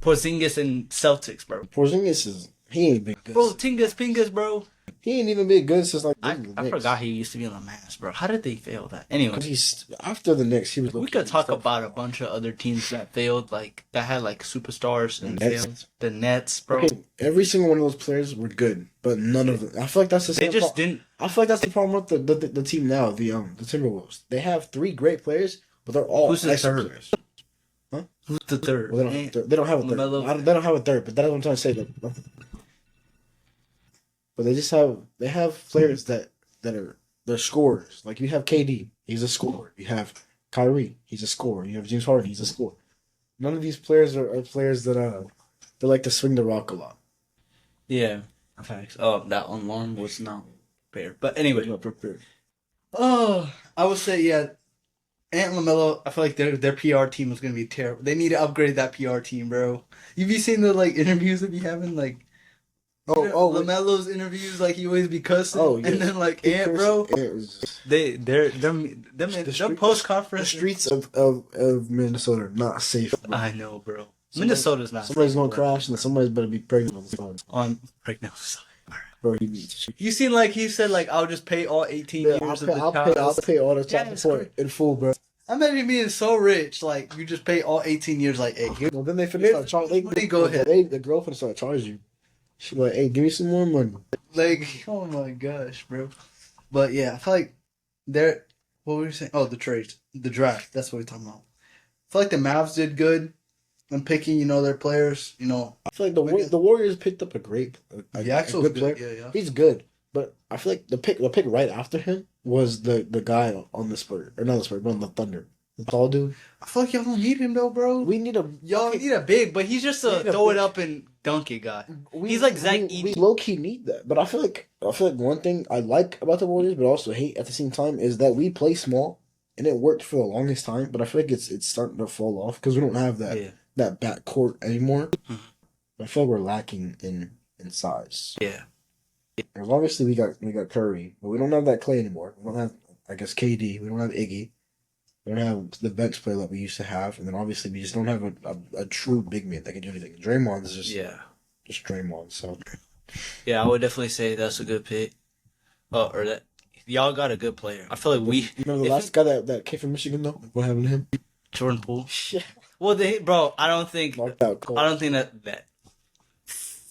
Porzingis and Celtics, bro.
Porzingis he ain't been good.
Bro, Pingus, bro.
He ain't even been good since like
I forgot he used to be on the Mavs, bro. How did they fail that? Anyway,
because he's after the Knicks. He was.
we could talk about a bunch of other teams that failed, like that had like superstars and
Nets.
failed. The Nets, bro.
Okay, every single one of those players were good, but none of them. I feel like that's the
They
same.
just didn't.
I feel like that's the problem with the team now. The Timberwolves. They have three great players, but they're all
Who's the
ice
third?
players.
Who's the third?
Well, they don't have a third.
LaMelo.
They don't have a third, but that's what I'm trying to say. But they have players that they're scorers. Like you have KD, he's a scorer. You have Kyrie, he's a scorer. You have James Harden, he's a scorer. None of these players are players that they like to swing the rock a lot.
Yeah, facts. Oh, that alarm was not fair. But anyway,
Not prepared.
oh, I would say yeah. Ant LaMelo, I feel like their PR team is gonna be terrible. They need to upgrade that PR team, bro. You be seeing the like interviews that be having like. LaMelo's interviews, like he always be cussing, and then like Ant, bro, them post
The
conference
streets of Minnesota are not safe. Bro.
I know, bro. Minnesota's not.
Somebody's gonna crash, and somebody's better be pregnant on the side.
On pregnant.
Bro,
You seen like he said like I'll just pay all 18 years of the
I'll
child.
pay all the child
Yeah, it's
support in full, bro.
I imagine being so rich, like you just pay all 18 years, like hey, here.
Well, then they finna start charging.
Go ahead.
The girl finna start charging you. She be like, hey, give me some more money.
Like, oh my gosh, bro. But yeah, I feel like what were we saying? Oh, the trades, the draft. That's what we're talking about. I feel like the Mavs did good in picking, their players.
I feel like the Warriors picked up a good player.
Yeah.
He's good, but I feel like the pick right after him was the guy on the Spurs, or not the Spurs, but on the Thunder. The tall dude.
I feel like y'all don't need him though, bro.
We need
y'all need a big, but he's just a throw it up and dunk it guy. He's like Zach Edey.
We low key need that, but I feel like one thing I like about the Warriors, but also hate at the same time, is that we play small, and it worked for the longest time. But I feel like it's starting to fall off because we don't have that back court anymore. I feel like we're lacking in size.
Yeah.
Because obviously we got Curry, but we don't have that Clay anymore. We don't have, I guess, KD. We don't have Iggy. We don't have the bench player that we used to have, and then obviously we just don't have a true big man that can do anything. Draymond is just Draymond. So
Yeah, I would definitely say that's a good pick. Or that y'all got a good player. I feel like
the last guy that came from Michigan though, what happened to him?
Jordan Poole.
Yeah.
Well, bro, I don't think
Knocked out cold.
that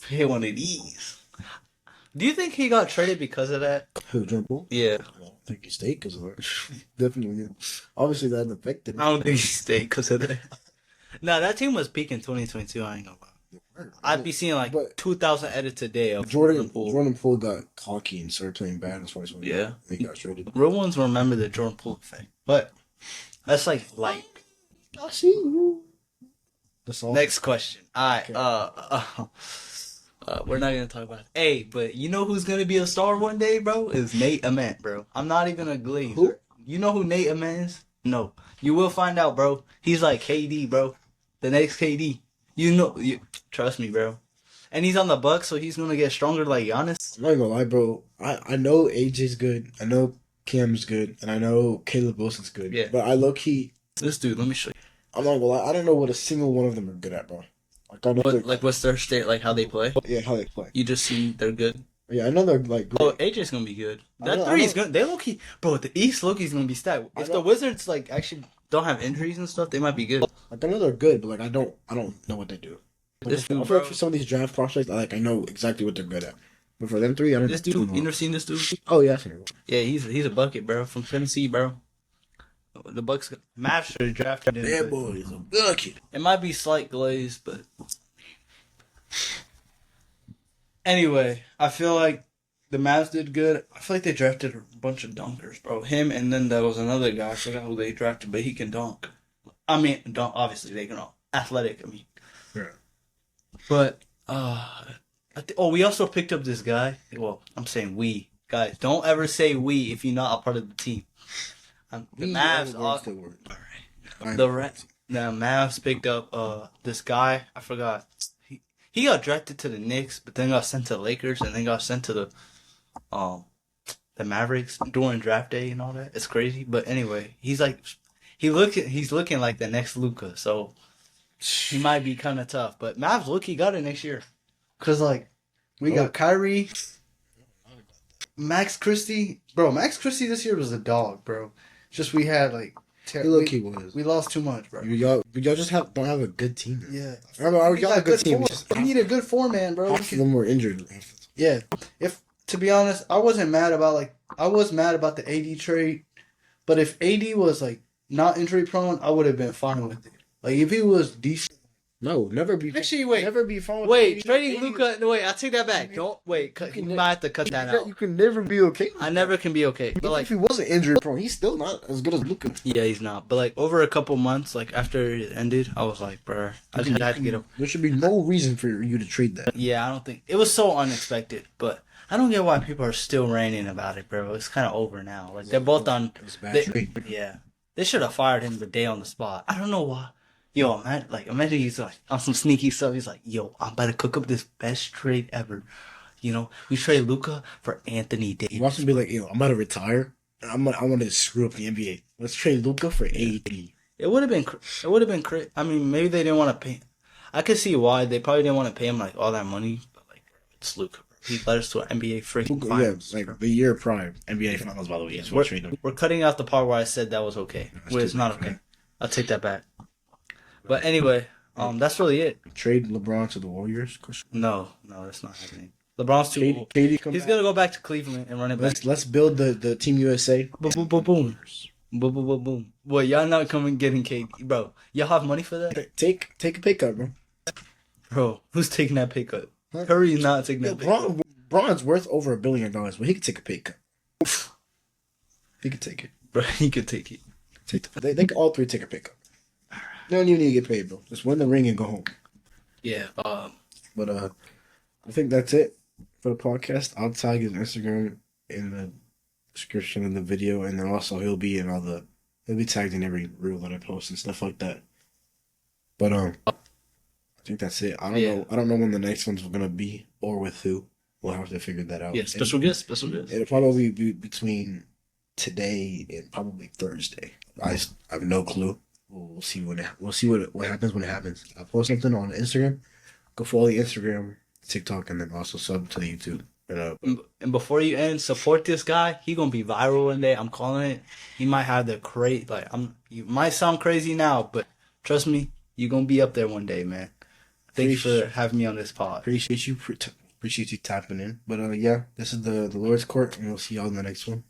hit one of these. Do you think he got traded because of that?
Who, Jordan Poole?
Yeah.
I don't think he stayed because of it. Definitely. Yeah. Obviously, that affected him.
I don't think he stayed because of that. No, that team was peaking 2022. I ain't gonna lie. I'd be seeing like 2,000 edits a day of
Jordan Poole got cocky and started playing bad in 2020.
Yeah.
He got traded.
Real ones remember the Jordan Poole effect. But that's like light.
I see you. That's all.
Next question. All right.
Okay.
We're not gonna talk about it. Hey, but you know who's gonna be a star one day, bro? Is Nate Ament, bro. I'm not even a glazer.
Who?
You know who Nate Ament is? No. You will find out, bro. He's like KD, bro. The next KD. Trust me, bro. And he's on the Bucks, so he's gonna get stronger like Giannis.
I'm not gonna lie, bro. I know AJ's good. I know Cam's good, and I know Caleb Wilson's good.
Yeah.
But I low key.
This dude, let me show you.
I'm not gonna lie. I don't know what a single one of them are good at, bro. Like I know.
What's their state? Like how they play?
Yeah, how they play.
You just see they're good.
Yeah, I know they're like. Great.
Oh, AJ's gonna be good. That
I
three is
know.
good. They low key, bro. The East low key's gonna be stacked. If the Wizards like actually don't have injuries and stuff, they might be good.
Like I know they're good, but like I don't know what they do. Like,
This dude,
I feel like
bro.
for some of these draft prospects, I know exactly what they're good at. But for them three, I don't.
This dude, you never seen this dude?
Oh yeah, I seen it.
Yeah, he's a bucket, bro, from Tennessee, bro. The Bucks, Mavs should have drafted him.
That
but
boy is a bucket.
It might be slight glaze, but anyway, I feel like the Mavs did good. I feel like they drafted a bunch of dunkers, bro. Him and then there was another guy. I forgot who they drafted, but he can dunk. I mean, dunk. Obviously, they can all athletic. I mean,
Yeah.
but we also picked up this guy. Well, I'm saying we guys. Don't ever say we if you're not a part of the team. The Mavs. The Mavs picked up this guy. I forgot. He got drafted to the Knicks, but then got sent to the Lakers, and then got sent to the Mavericks during draft day and all that. It's crazy, but anyway, he's looking like the next Luka, so he might be kind of tough. But Mavs he got it next year, cause like we got Kyrie, Max Christie, bro. Max Christie this year was a dog, bro. Just we had like we lost too much, bro.
Y'all just don't have a good team.
Yeah,
Remember, y'all have a good team.
We need a good four-man, bro.
Half of them were injured.
Yeah. If to be honest, I was mad about the AD trade, but if AD was like not injury prone, I would have been fine with it. Like if he was decent.
No, never be.
Actually, wait.
Never be fine with
Wait,
AD.
trading Luka. No, wait, I take that back. Don't wait. You might have to cut that out.
You can never be okay.
I never can be okay. But
Even
like,
if he wasn't injured prone, he's still not as good as Luka.
yeah, he's not. But like over a couple months, like after it ended, I was like, bruh, I just had to get him.
There should be no reason for you to trade that.
Yeah, I don't think it was so unexpected, but I don't get why people are still ranting about it, bro. It's kind of over now. Like they're both on.
It was a bad trade.
Yeah, they should have fired him the day on the spot. I don't know why. Yo, imagine he's like on some sneaky stuff. He's like, yo, I'm about to cook up this best trade ever. You know, we trade Luka for Anthony Davis.
Watch him be like, yo, I'm about to retire. I want to screw up the NBA. Let's trade Luka for AD.
It would have been crazy. I mean, maybe they didn't want to pay. I could see why they probably didn't want to pay him like all that money. But like, it's Luka. He led us to an NBA freaking finals.
Yeah, like the year prime NBA finals. By the way,
We're cutting out the part where I said that was okay. Where it's not okay. I'll take that back. But anyway, that's really it.
Trade LeBron to the Warriors.
No, that's not happening. LeBron's too old. He's gonna go back to Cleveland and run it back.
Let's build the Team USA.
Boom, boom, boom, boom, boom, boom, boom, boom. Well, y'all not coming getting KD, bro. Y'all have money for that,
Take a pay cut, bro.
bro. Who's taking that pay cut? Curry's not taking that pay cut.
LeBron's worth over $1 billion, but he could take a pay cut. He could take it,
Bro, he could take it.
They can all three take a pay cut. They don't even need to get paid, bro. Just win the ring and go home.
Yeah.
But I think that's it for the podcast. I'll tag his Instagram in the description of the video, and then also he'll be tagged in every reel that I post and stuff like that. But I think that's it. I don't know when the next one's gonna be or with who. We'll have to figure that out.
Yeah. Special guest.
It'll probably be between today and probably Thursday. I have no clue. We'll see what happens when it happens. I'll post something on Instagram. Go follow the Instagram, TikTok, and then also sub to the YouTube.
And before you end, support this guy. He gonna be viral one day. I'm calling it. He might have the You might sound crazy now, but trust me, you gonna be up there one day, man. Thank you for having me on this pod.
Appreciate you tapping in. But yeah, this is the Lord's Court, and we'll see y'all in the next one.